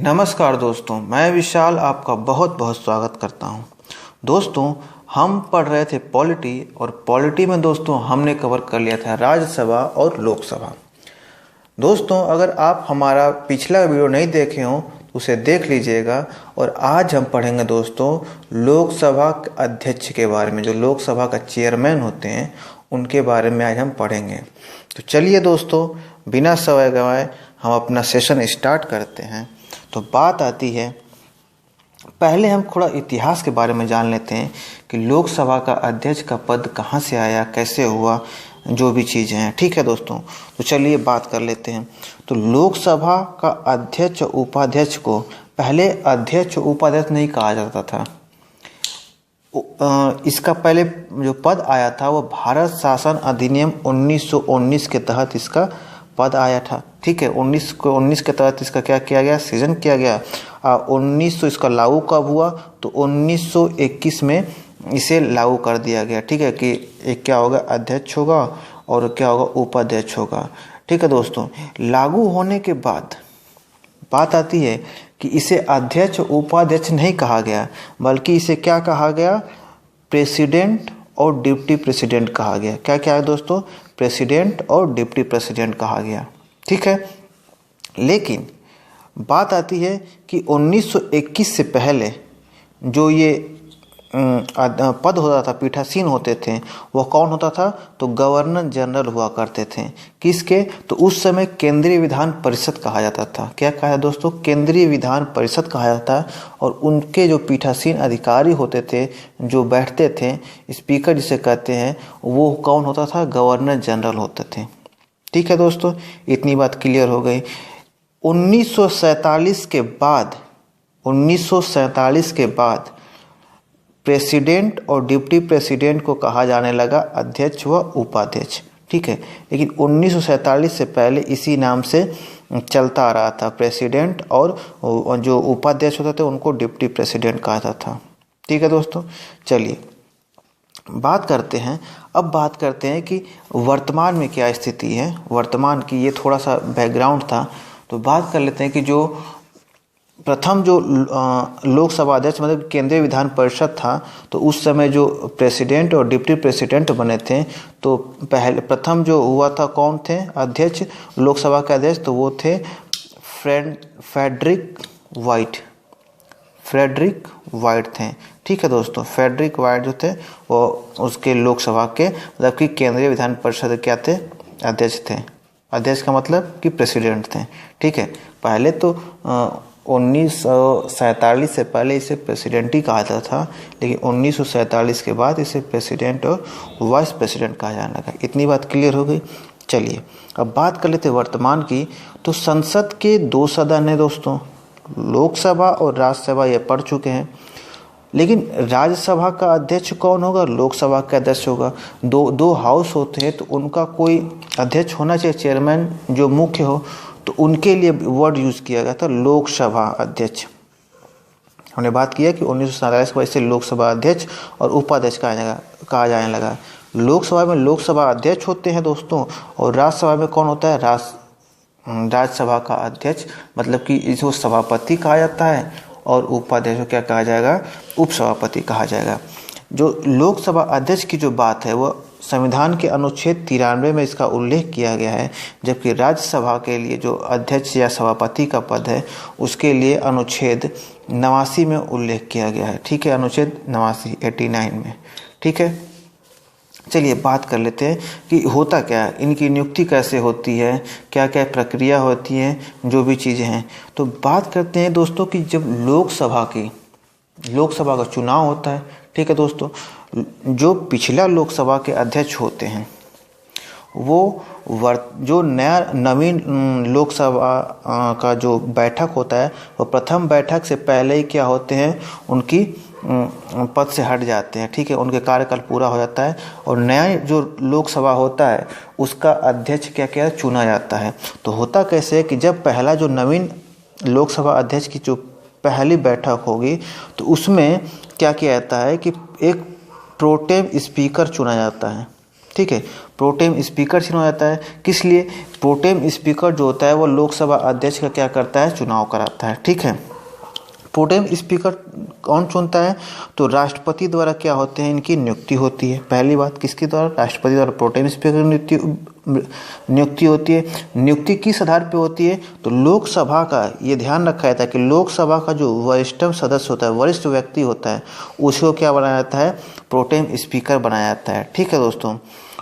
नमस्कार दोस्तों, मैं विशाल आपका बहुत बहुत स्वागत करता हूं। दोस्तों, हम पढ़ रहे थे पॉलिटी और पॉलिटी में दोस्तों हमने कवर कर लिया था राज्यसभा और लोकसभा। दोस्तों, अगर आप हमारा पिछला वीडियो नहीं देखे हो तो उसे देख लीजिएगा। और आज हम पढ़ेंगे दोस्तों लोकसभा अध्यक्ष के बारे में, जो लोकसभा का चेयरमैन होते हैं उनके बारे में आज हम पढ़ेंगे। तो चलिए दोस्तों, बिना समय गंवाए हम अपना सेशन स्टार्ट करते हैं। तो बात आती है, पहले हम थोड़ा इतिहास के बारे में जान लेते हैं कि लोकसभा का अध्यक्ष का पद कहाँ से आया, कैसे हुआ, जो भी चीज़ें हैं। ठीक है दोस्तों, तो चलिए बात कर लेते हैं। तो लोकसभा का अध्यक्ष उपाध्यक्ष को पहले अध्यक्ष उपाध्यक्ष नहीं कहा जाता था। इसका पहले जो पद आया था वो भारत शासन अधिनियम 1919 के तहत इसका पद आया था। ठीक है, 19 के तहत इसका क्या किया गया, सृजन किया गया। 1900 इसका लागू कब हुआ, तो 1921 में इसे लागू कर दिया गया। ठीक है, कि एक क्या होगा, अध्यक्ष होगा और क्या होगा, उपाध्यक्ष होगा। ठीक है दोस्तों, लागू होने के बाद बात आती है कि इसे अध्यक्ष उपाध्यक्ष नहीं कहा गया, बल्कि इसे क्या कहा गया, प्रेसिडेंट और डिप्टी प्रेसिडेंट कहा गया। क्या क्या है दोस्तों, प्रेसिडेंट और डिप्टी प्रेसिडेंट कहा गया। ठीक है, लेकिन बात आती है कि 1921 से पहले जो ये पद होता था, पीठासीन होते थे, वो कौन होता था, तो गवर्नर जनरल हुआ करते थे। किसके, तो उस समय केंद्रीय विधान परिषद कहा जाता था। क्या कहा दोस्तों, केंद्रीय विधान परिषद कहा जाता है। और उनके जो पीठासीन अधिकारी होते थे, जो बैठते थे, स्पीकर जिसे कहते हैं, वो कौन होता था, गवर्नर जनरल होते थे। ठीक है दोस्तों, इतनी बात क्लियर हो गई। 1947 के बाद प्रेसिडेंट और डिप्टी प्रेसिडेंट को कहा जाने लगा अध्यक्ष व उपाध्यक्ष। ठीक है, लेकिन 1947 से पहले इसी नाम से चलता आ रहा था। प्रेसिडेंट और जो उपाध्यक्ष होते थे उनको डिप्टी प्रेसिडेंट कहा जाता था। ठीक है दोस्तों, चलिए बात करते हैं। अब बात करते हैं कि वर्तमान में क्या स्थिति है, वर्तमान की। ये थोड़ा सा बैकग्राउंड था, तो बात कर लेते हैं कि जो प्रथम जो लोकसभा अध्यक्ष मतलब केंद्रीय विधान परिषद था, तो उस समय जो प्रेसिडेंट और डिप्टी प्रेसिडेंट बने थे, तो पहले प्रथम जो हुआ था, कौन थे अध्यक्ष, लोकसभा के अध्यक्ष, तो वो थे फ्रेडरिक वाइट थे। ठीक है दोस्तों, फ्रेडरिक वाइट जो थे वो उसके लोकसभा के मतलब कि केंद्रीय विधान परिषद क्या थे, अध्यक्ष थे। अध्यक्ष का मतलब कि प्रेसिडेंट थे। ठीक है, पहले तो 1947 से पहले इसे प्रेसिडेंट ही कहा जाता था, लेकिन 1947 के बाद इसे प्रेसिडेंट और वाइस प्रेसिडेंट कहा जाने लगा। इतनी बात क्लियर हो गई। चलिए अब बात कर लेते वर्तमान की। तो संसद के 2 सदन हैं दोस्तों, लोकसभा और राज्यसभा, ये पढ़ चुके हैं। लेकिन राज्यसभा का अध्यक्ष कौन होगा, लोकसभा का अध्यक्ष होगा। दो हाउस होते हैं, तो उनका कोई अध्यक्ष होना चाहिए, चेयरमैन जो मुख्य हो। तो उनके लिए वर्ड यूज़ किया गया था लोकसभा अध्यक्ष। हमने बात किया कि 1947 के बाद से लोकसभा अध्यक्ष और उपाध्यक्ष कहा जाने लगा। लोकसभा में लोकसभा अध्यक्ष होते हैं दोस्तों, और राज्यसभा में कौन होता है, राज्यसभा का अध्यक्ष, मतलब कि इसको सभापति कहा जाता है, और उपाध्यक्ष को क्या कहा जाएगा, उपसभापति कहा जाएगा। जो लोकसभा अध्यक्ष की जो बात है वो संविधान के अनुच्छेद 93 में इसका उल्लेख किया गया है, जबकि राज्यसभा के लिए जो अध्यक्ष या सभापति का पद है उसके लिए अनुच्छेद 89 में उल्लेख किया गया है। ठीक है, अनुच्छेद 89 में। ठीक है, चलिए बात कर लेते हैं कि होता क्या है, इनकी नियुक्ति कैसे होती है, क्या क्या प्रक्रिया होती है, जो भी चीज़ें हैं। तो बात करते हैं दोस्तों कि जब लोकसभा का चुनाव होता है। ठीक है दोस्तों, जो पिछला लोकसभा के अध्यक्ष होते हैं वो जो नवीन लोकसभा का जो बैठक होता है, वो प्रथम बैठक से पहले ही क्या होते हैं, उनकी पद से हट जाते हैं। ठीक है, उनके कार्यकाल पूरा हो जाता है और नया जो लोकसभा होता है उसका अध्यक्ष क्या चुना जाता है। तो होता कैसे है कि जब पहला जो नवीन लोकसभा अध्यक्ष की जो पहली बैठक होगी, तो उसमें क्या किया जाता है कि एक प्रोटेम स्पीकर चुना जाता है। ठीक है। प्रोटेम स्पीकर चुना जाता है, किस लिए? प्रोटेम स्पीकर जो होता है वो लोकसभा अध्यक्ष का क्या करता है? चुनाव कराता है, ठीक है। प्रोटेम स्पीकर कौन चुनता है? तो राष्ट्रपति द्वारा क्या होते हैं? इनकी नियुक्ति होती है। पहली बात, किसके द्वारा? राष्ट्रपति द्वारा प्रोटेम स्पीकर नियुक्ति होती है। नियुक्ति किस आधार पे होती है? तो लोकसभा का ये ध्यान रखा जाता है कि लोकसभा का जो वरिष्ठतम सदस्य होता है, वरिष्ठ व्यक्ति होता है, उसको क्या बनाया जाता है? प्रोटेम स्पीकर बनाया जाता है, ठीक है दोस्तों।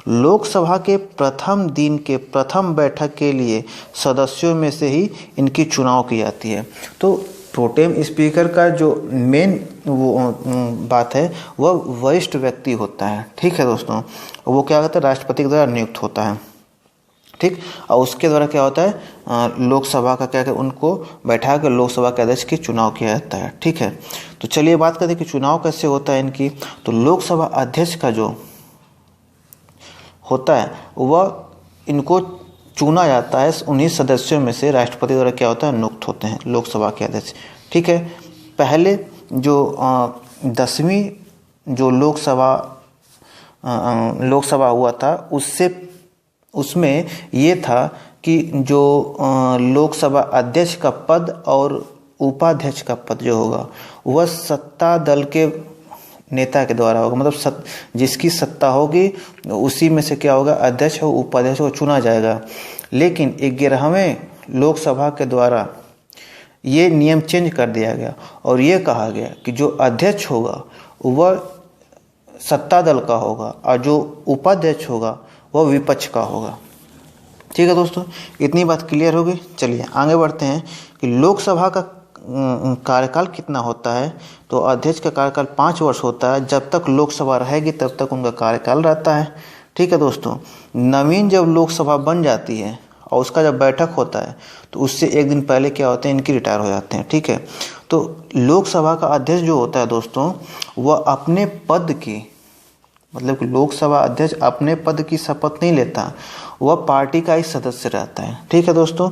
लोकसभा के प्रथम दिन के प्रथम बैठक के लिए सदस्यों में से ही इनकी चुनाव की जाती है। तो प्रोटेम स्पीकर का जो मेन बात है वह वरिष्ठ व्यक्ति होता है, ठीक है दोस्तों। वो क्या होता है? राष्ट्रपति के द्वारा नियुक्त होता है, ठीक। और उसके द्वारा क्या होता है? लोकसभा का क्या उनको बैठा कर लोकसभा के अध्यक्ष की चुनाव किया जाता है, ठीक है। तो चलिए बात करते हैं कि चुनाव कैसे होता है इनकी। तो लोकसभा अध्यक्ष का जो होता है वह इनको चुना जाता है, उन्हीं सदस्यों में से राष्ट्रपति द्वारा क्या होता है? नियुक्त होते हैं लोकसभा के अध्यक्ष, ठीक है। पहले जो 10वीं जो लोकसभा हुआ था उसमें ये था कि जो लोकसभा अध्यक्ष का पद और उपाध्यक्ष का पद जो होगा वह सत्ता दल के नेता के द्वारा होगा, मतलब जिसकी सत्ता होगी उसी में से क्या होगा? अध्यक्ष और उपाध्यक्ष को चुना जाएगा। लेकिन 11वें लोकसभा के द्वारा ये नियम चेंज कर दिया गया और ये कहा गया कि जो अध्यक्ष होगा वह सत्ता दल का होगा और जो उपाध्यक्ष होगा वह विपक्ष का होगा, ठीक है दोस्तों। इतनी बात क्लियर हो गई। चलिए आगे बढ़ते हैं कि लोकसभा का कार्यकाल कितना होता है। तो अध्यक्ष का कार्यकाल 5 वर्ष होता है। जब तक लोकसभा रहेगी तब तक उनका कार्यकाल रहता है, ठीक है दोस्तों। नवीन जब लोकसभा बन जाती है और उसका जब बैठक होता है तो उससे एक दिन पहले क्या होते हैं? इनकी रिटायर हो जाते हैं, ठीक है। तो लोकसभा का अध्यक्ष जो होता है दोस्तों वह अपने पद की, मतलब कि लोकसभा अध्यक्ष अपने पद की शपथ नहीं लेता, वह पार्टी का ही सदस्य रहता है, ठीक है दोस्तों।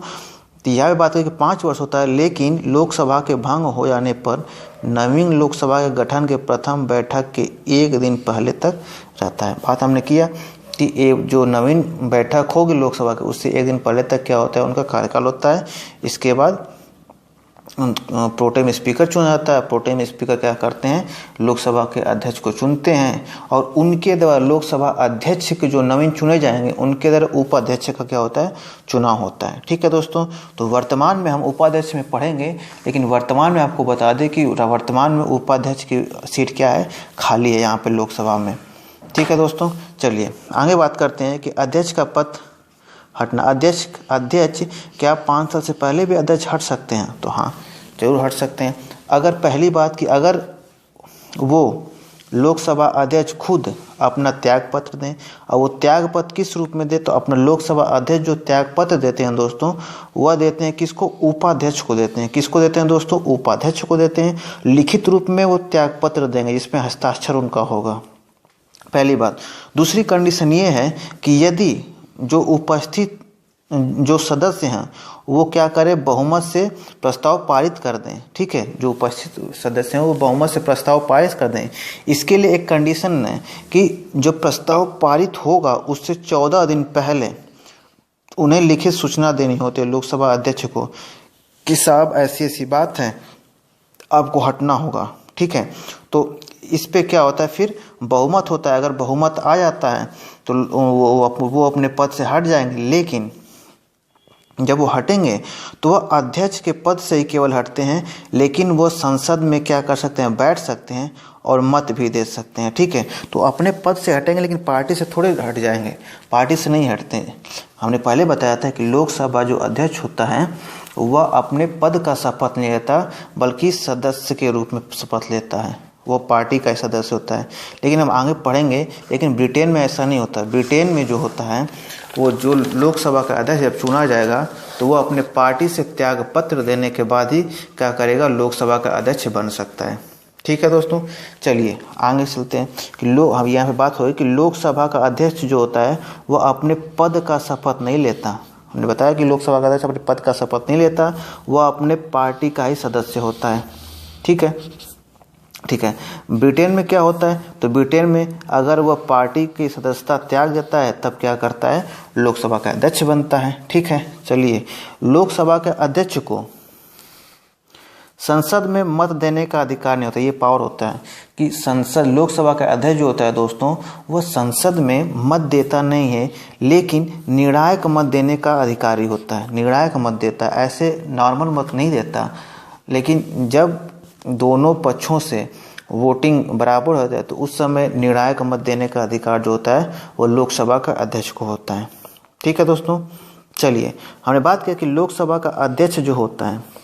तो यह बात है कि 5 वर्ष होता है, लेकिन लोकसभा के भंग हो जाने पर नवीन लोकसभा के गठन के प्रथम बैठक के एक दिन पहले तक रहता है। बात हमने किया कि जो नवीन बैठक होगी लोकसभा के उससे एक दिन पहले तक क्या होता है? उनका कार्यकाल होता है। इसके बाद प्रोटेम स्पीकर चुना जाता है। प्रोटेम स्पीकर क्या करते हैं? लोकसभा के अध्यक्ष को चुनते हैं और उनके द्वारा लोकसभा अध्यक्ष के जो नवीन चुने जाएंगे उनके द्वारा उपाध्यक्ष का क्या होता है? चुनाव होता है, ठीक है दोस्तों। तो वर्तमान में हम उपाध्यक्ष में पढ़ेंगे, लेकिन वर्तमान में आपको बता दें कि वर्तमान में उपाध्यक्ष की सीट क्या है? खाली है यहाँ पे लोकसभा में, ठीक है दोस्तों। चलिए आगे बात करते हैं कि अध्यक्ष का पद हटना। अध्यक्ष क्या 5 साल से पहले भी अध्यक्ष हट सकते हैं? तो हाँ, जरूर हट सकते हैं। अगर पहली बात कि अगर वो लोकसभा अध्यक्ष खुद अपना त्याग पत्र दें, और वो त्याग पत्र किस रूप में दे? तो अपना लोकसभा अध्यक्ष जो त्याग पत्र देते हैं दोस्तों वह देते हैं किसको? उपाध्यक्ष को देते हैं। किसको देते हैं दोस्तों? उपाध्यक्ष को देते हैं। लिखित रूप में वो त्याग पत्र देंगे जिसमें हस्ताक्षर उनका होगा, पहली बात। दूसरी कंडीशन ये है कि यदि जो उपस्थित जो सदस्य हैं वो क्या करें? बहुमत से प्रस्ताव पारित कर दें, ठीक है। जो उपस्थित सदस्य हैं वो बहुमत से प्रस्ताव पारित कर दें। इसके लिए एक कंडीशन है कि जो प्रस्ताव पारित होगा उससे 14 दिन पहले उन्हें लिखित सूचना देनी होती है लोकसभा अध्यक्ष को कि साहब ऐसी ऐसी बात है, आपको हटना होगा, ठीक है। तो इस पे क्या होता है? फिर बहुमत होता है। अगर बहुमत आ जाता है तो वो अपने पद से हट जाएंगे, लेकिन जब वो हटेंगे तो वह अध्यक्ष के पद से ही केवल हटते हैं, लेकिन वो संसद में क्या कर सकते हैं? बैठ सकते हैं और मत भी दे सकते हैं, ठीक है। तो अपने पद से हटेंगे लेकिन पार्टी से थोड़े हट जाएंगे, पार्टी से नहीं हटते हैं। हमने पहले बताया था कि लोकसभा जो अध्यक्ष होता है वह अपने पद का शपथ नहीं लेता बल्कि सदस्य के रूप में शपथ लेता है, वो पार्टी का सदस्य होता है। लेकिन हम आगे पढ़ेंगे, लेकिन ब्रिटेन में ऐसा नहीं होता। ब्रिटेन में जो होता है वो जो लोकसभा का अध्यक्ष जब चुना जाएगा तो वो अपने पार्टी से त्याग पत्र देने के बाद ही क्या करेगा? लोकसभा का अध्यक्ष बन सकता है, ठीक है दोस्तों। चलिए आगे चलते हैं कि हम यहाँ पे बात हो रही कि लोकसभा का अध्यक्ष जो होता है वह अपने पद का शपथ नहीं लेता। हमने बताया कि लोकसभा का अध्यक्ष अपने पद का शपथ नहीं लेता, वह अपने पार्टी का ही सदस्य होता है, ठीक है। ठीक है। ब्रिटेन में क्या होता है, तो ब्रिटेन में अगर वह पार्टी की सदस्यता त्याग देता है तब क्या करता है, लोकसभा का अध्यक्ष बनता है। ठीक है, चलिए, लोकसभा के अध्यक्ष को संसद में मत देने का अधिकार नहीं होता। ये पावर होता है कि संसद, लोकसभा का अध्यक्ष जो होता है दोस्तों, वह संसद में मत देता नहीं है, लेकिन निर्णायक मत देने का अधिकारी होता है। निर्णायक मत देता है, ऐसे नॉर्मल मत नहीं देता। लेकिन जब दोनों पक्षों से वोटिंग बराबर हो जाए तो उस समय निर्णायक मत देने का अधिकार जो होता है वो लोकसभा का अध्यक्ष को होता है। ठीक है दोस्तों, चलिए, हमने बात किया कि लोकसभा का अध्यक्ष जो होता है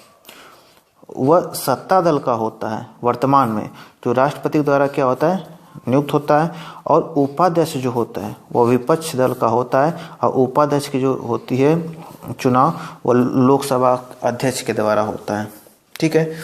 वह सत्ता दल का होता है वर्तमान में, जो राष्ट्रपति द्वारा क्या होता है, नियुक्त होता है। और उपाध्यक्ष जो होता है वह विपक्ष दल का होता है, और उपाध्यक्ष की जो होती है चुनाव वह लोकसभा अध्यक्ष के द्वारा होता है। ठीक है,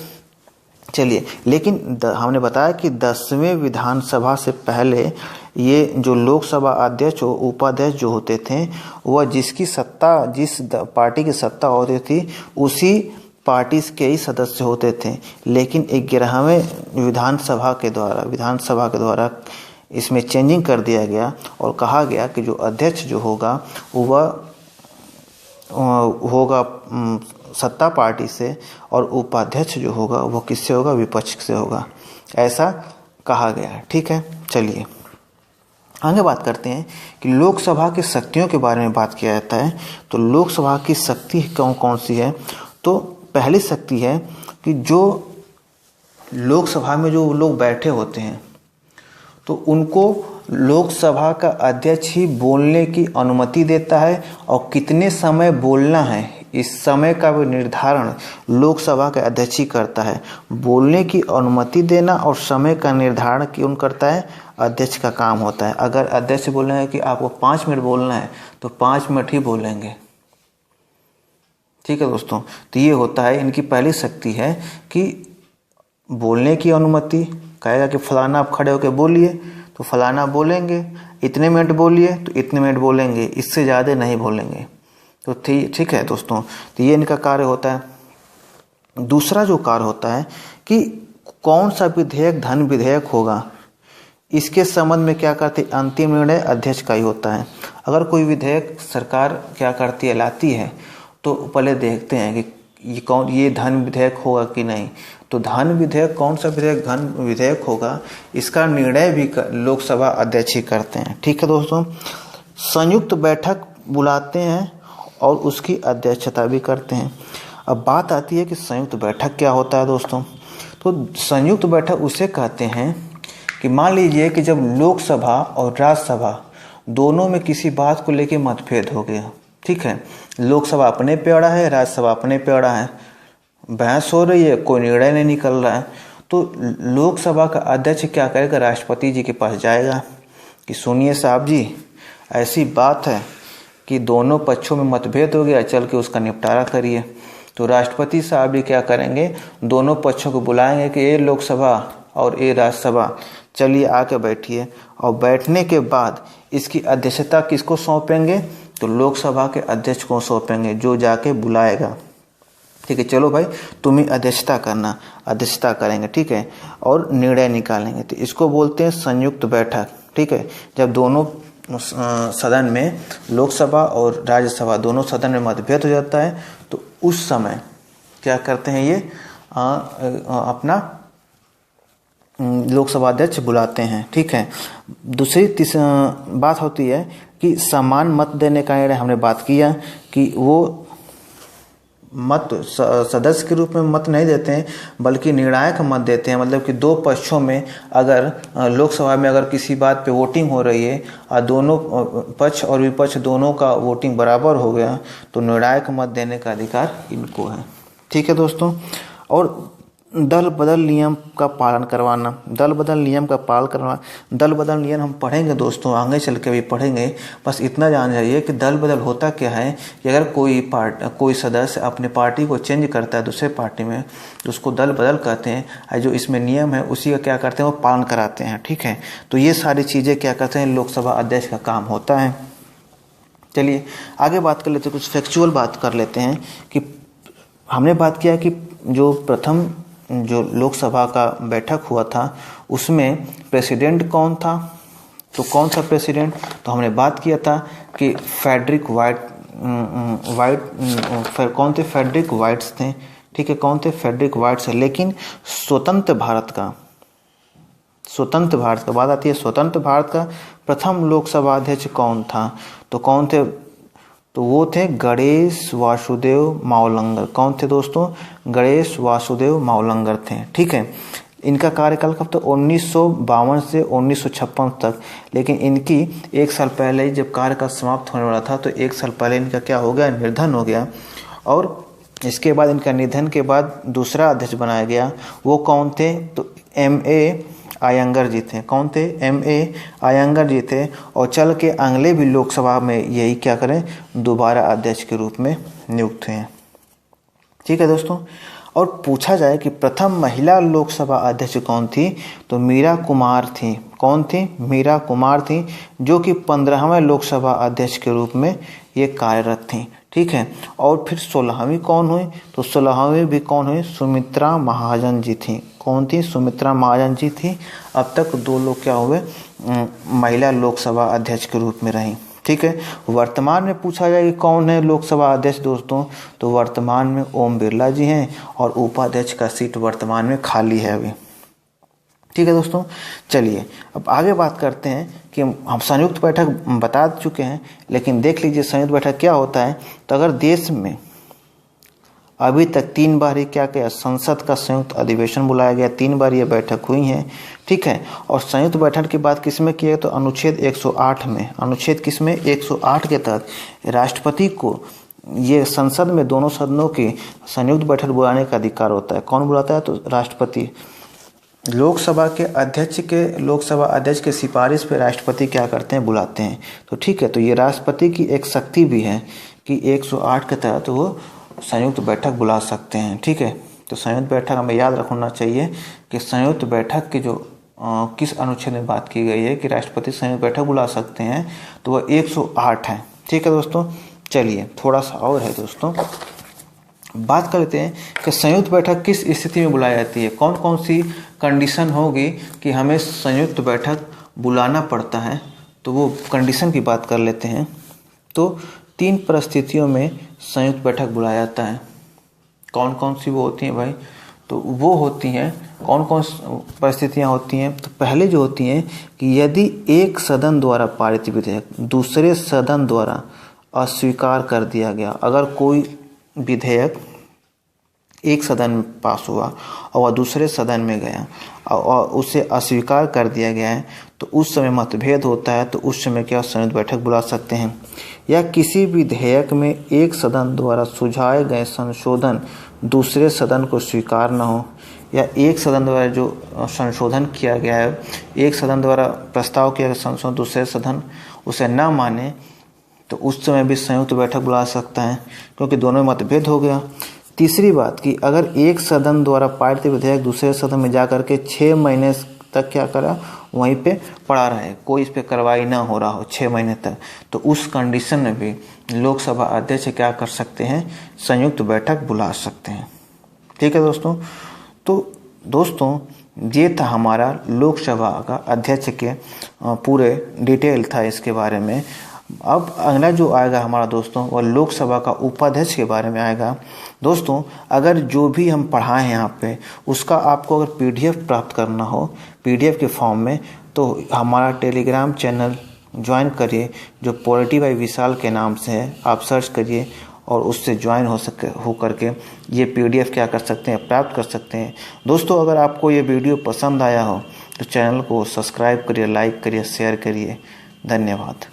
चलिए, लेकिन हमने बताया कि 10वें विधानसभा से पहले ये जो लोकसभा अध्यक्ष और उपाध्यक्ष जो होते थे वह जिसकी सत्ता, जिस पार्टी की सत्ता होती थी उसी पार्टी के ही सदस्य होते थे। लेकिन 11वें विधानसभा के द्वारा इसमें चेंजिंग कर दिया गया और कहा गया कि जो अध्यक्ष जो होगा वह होगा सत्ता पार्टी से, और उपाध्यक्ष जो होगा वो किससे होगा, विपक्ष से होगा, ऐसा कहा गया है। ठीक है, चलिए आगे बात करते हैं कि लोकसभा की शक्तियों के बारे में बात किया जाता है। तो लोकसभा की शक्ति कौन कौन सी है, तो पहली शक्ति है कि जो लोकसभा में जो लोग बैठे होते हैं तो उनको लोकसभा का अध्यक्ष ही बोलने की अनुमति देता है, और कितने समय बोलना है इस समय का भी निर्धारण लोकसभा के अध्यक्ष ही करता है। बोलने की अनुमति देना और समय का निर्धारण कौन करता है, अध्यक्ष का काम होता है। अगर अध्यक्ष बोल रहे हैं कि आपको 5 मिनट बोलना है तो 5 मिनट ही बोलेंगे। ठीक है दोस्तों, तो ये होता है, इनकी पहली शक्ति है कि बोलने की अनुमति। कहेगा कि फलाना आप खड़े होकर बोलिए तो फलाना बोलेंगे, इतने मिनट बोलिए तो इतने मिनट बोलेंगे, इससे ज़्यादा नहीं बोलेंगे। तो ठीक है दोस्तों, तो ये इनका कार्य होता है। दूसरा जो कार्य होता है कि कौन सा विधेयक धन विधेयक होगा, इसके संबंध में क्या करती है, अंतिम निर्णय अध्यक्ष का ही होता है। अगर कोई विधेयक सरकार क्या करती है, लाती है, तो पहले देखते हैं कि ये धन विधेयक होगा कि नहीं। तो धन विधेयक, कौन सा विधेयक धन विधेयक होगा, इसका निर्णय भी लोकसभा अध्यक्ष ही करते हैं। ठीक है दोस्तों, संयुक्त बैठक बुलाते हैं और उसकी अध्यक्षता भी करते हैं। अब बात आती है कि संयुक्त बैठक क्या होता है दोस्तों। तो संयुक्त बैठक उसे कहते हैं कि मान लीजिए कि जब लोकसभा और राज्यसभा दोनों में किसी बात को लेकर मतभेद हो गया। ठीक है, लोकसभा अपने पे अड़ा है, राज्यसभा अपने पे अड़ा है, बहस हो रही है, कोई निर्णय नहीं निकल रहा है। तो लोकसभा का अध्यक्ष क्या करेगा, राष्ट्रपति जी के पास जाएगा कि सुनिए साहब जी, ऐसी बात है कि दोनों पक्षों में मतभेद हो गया, चल के उसका निपटारा करिए। तो राष्ट्रपति साहब भी क्या करेंगे, दोनों पक्षों को बुलाएंगे कि ये लोकसभा और ये राज्यसभा, चलिए आके बैठिए। और बैठने के बाद इसकी अध्यक्षता किसको सौंपेंगे, तो लोकसभा के अध्यक्ष को सौंपेंगे, जो जाके बुलाएगा। ठीक है, चलो भाई तुम ही अध्यक्षता करना, अध्यक्षता करेंगे। ठीक है, और निर्णय निकालेंगे। तो इसको बोलते हैं संयुक्त बैठक। ठीक है, जब दोनों सदन में, लोकसभा और राज्यसभा दोनों सदन में मतभेद हो जाता है तो उस समय क्या करते हैं, ये अपना लोकसभा अध्यक्ष बुलाते हैं। ठीक है, दूसरी बात होती है कि समान मत देने का निर्णय। हमने बात किया कि वो मत सदस्य के रूप में मत नहीं देते हैं, बल्कि निर्णायक मत देते हैं। मतलब कि दो पक्षों में, अगर लोकसभा में अगर किसी बात पे वोटिंग हो रही है और दोनों पक्ष और विपक्ष दोनों का वोटिंग बराबर हो गया तो निर्णायक मत देने का अधिकार इनको है। ठीक है दोस्तों, और दल बदल नियम का पालन करवाना। दल बदल नियम का पालन करवाना, दल बदल नियम हम पढ़ेंगे दोस्तों, आगे चल के भी पढ़ेंगे। बस इतना जान जाइए कि दल बदल होता क्या है कि अगर कोई सदस्य अपने पार्टी को चेंज करता है दूसरे पार्टी में तो उसको दल बदल कहते हैं। जो इसमें नियम है उसी का क्या करते हैं, वो पालन कराते हैं। ठीक है, तो ये सारी चीज़ें क्या करते हैं, लोकसभा अध्यक्ष का काम होता है। चलिए आगे बात कर लेते हैं, कुछ फैक्चुअल बात कर लेते हैं कि हमने बात किया कि जो प्रथम जो लोकसभा का बैठक हुआ था उसमें प्रेसिडेंट कौन था, तो कौन सा प्रेसिडेंट, तो हमने बात किया था कि फेडरिक वाइट कौन थे, फेडरिक वाइट्स थे, ठीक है, कौन थे, फेडरिक वाइट्स है। लेकिन स्वतंत्र भारत का बात आती है, स्वतंत्र भारत का प्रथम लोकसभा अध्यक्ष कौन था, तो कौन थे, तो वो थे गणेश वासुदेव मावलंकर। कौन थे दोस्तों, गणेश वासुदेव मावलंकर थे, ठीक है। इनका कार्यकाल कब तक, 1952 से 1956 तक। लेकिन इनकी एक साल पहले ही जब कार्यकाल समाप्त होने वाला था तो एक साल पहले इनका क्या हो गया, निधन हो गया। और इसके बाद इनका निधन के बाद दूसरा अध्यक्ष बनाया गया। वो कौन थे, तो M.A. अयंगर जी थे। कौन थे, M.A. अयंगर जी थे। और चल के अगले भी लोकसभा में यही क्या करें, दोबारा अध्यक्ष के रूप में नियुक्त हुए हैं, ठीक है दोस्तों। और पूछा जाए कि प्रथम महिला लोकसभा अध्यक्ष कौन थी, तो मीरा कुमार थी। कौन थी, मीरा कुमार थी, जो कि 15वें लोकसभा अध्यक्ष के रूप में ये कार्यरत थी, ठीक है। और फिर 16वीं कौन हुई, तो 16वीं भी कौन हुई, सुमित्रा महाजन जी थी। कौन थी, सुमित्रा महाजन जी थी। अब तक 2 लोग क्या हुए, महिला लोकसभा अध्यक्ष के रूप में रही, ठीक है। वर्तमान में पूछा जाए कि कौन है लोकसभा अध्यक्ष दोस्तों, तो वर्तमान में ओम बिरला जी हैं और उपाध्यक्ष का सीट वर्तमान में खाली है अभी, ठीक है दोस्तों। चलिए अब आगे बात करते हैं कि हम संयुक्त बैठक बता चुके हैं, लेकिन देख लीजिए संयुक्त बैठक क्या होता है। तो अगर देश में अभी तक 3 बार ही क्या किया, संसद का संयुक्त अधिवेशन बुलाया गया, 3 बार ये बैठक हुई है, ठीक है। और संयुक्त बैठक की बात किस में की है, तो अनुच्छेद 108 में, अनुच्छेद किस में, 108 के तहत राष्ट्रपति को ये संसद में दोनों सदनों की संयुक्त बैठक बुलाने का अधिकार होता है। कौन बुलाता है, तो राष्ट्रपति। लोकसभा अध्यक्ष के सिफारिश पे राष्ट्रपति क्या करते हैं, बुलाते हैं, तो ठीक है। तो ये राष्ट्रपति की एक शक्ति भी है कि 108 के तहत वो संयुक्त बैठक बुला सकते हैं, ठीक है। तो संयुक्त बैठक हमें याद रखना चाहिए कि संयुक्त बैठक की जो किस अनुच्छेद में बात की गई है कि राष्ट्रपति संयुक्त बैठक बुला सकते हैं, तो वह 108 है, ठीक है दोस्तों। चलिए थोड़ा सा और है दोस्तों, बात कर लेते हैं कि संयुक्त बैठक किस स्थिति में बुलाई जाती है, कौन कौन सी कंडीशन होगी कि हमें संयुक्त बैठक बुलाना पड़ता है, तो वो कंडीशन की बात कर लेते हैं। तो 3 परिस्थितियों में संयुक्त बैठक बुलाया जाता है। कौन कौन सी वो होती हैं भाई, तो वो होती हैं, कौन कौन परिस्थितियाँ होती हैं, तो पहले जो होती हैं कि यदि एक सदन द्वारा पारित विधेयक दूसरे सदन द्वारा अस्वीकार कर दिया गया। अगर कोई विधेयक एक सदन में पास हुआ और वह दूसरे सदन में गया और उसे अस्वीकार कर दिया गया है, तो उस समय मतभेद होता है, तो उस समय क्या संयुक्त बैठक बुला सकते हैं। या किसी विधेयक में एक सदन द्वारा सुझाए गए संशोधन दूसरे सदन को स्वीकार न हो, या एक सदन द्वारा जो संशोधन किया गया है, एक सदन द्वारा प्रस्ताव किया गया संशोधन दूसरे सदन उसे न माने, तो उस समय भी संयुक्त बैठक बुला सकता है, क्योंकि दोनों में मतभेद हो गया। तीसरी बात कि अगर एक सदन द्वारा पारित विधेयक दूसरे सदन में जाकर के 6 महीने तक क्या करा, वहीं पे पड़ा रहे, कोई इस पे कार्रवाई ना हो रहा हो 6 महीने तक, तो उस कंडीशन में भी लोकसभा अध्यक्ष क्या कर सकते हैं, संयुक्त बैठक बुला सकते हैं, ठीक है दोस्तों। तो दोस्तों ये था हमारा लोकसभा का अध्यक्ष के पूरे डिटेल था इसके बारे में। अब अगला जो आएगा हमारा दोस्तों वह लोकसभा का उपाध्यक्ष के बारे में आएगा। दोस्तों अगर जो भी हम पढ़ाएं यहाँ पे उसका आपको अगर PDF प्राप्त करना हो PDF के फॉर्म में, तो हमारा टेलीग्राम चैनल ज्वाइन करिए जो पॉलिटी बाय विशाल के नाम से है, आप सर्च करिए और उससे ज्वाइन हो करके ये PDF क्या कर सकते हैं, प्राप्त कर सकते हैं। दोस्तों अगर आपको ये वीडियो पसंद आया हो तो चैनल को सब्सक्राइब करिए, लाइक करिए, शेयर करिए। धन्यवाद।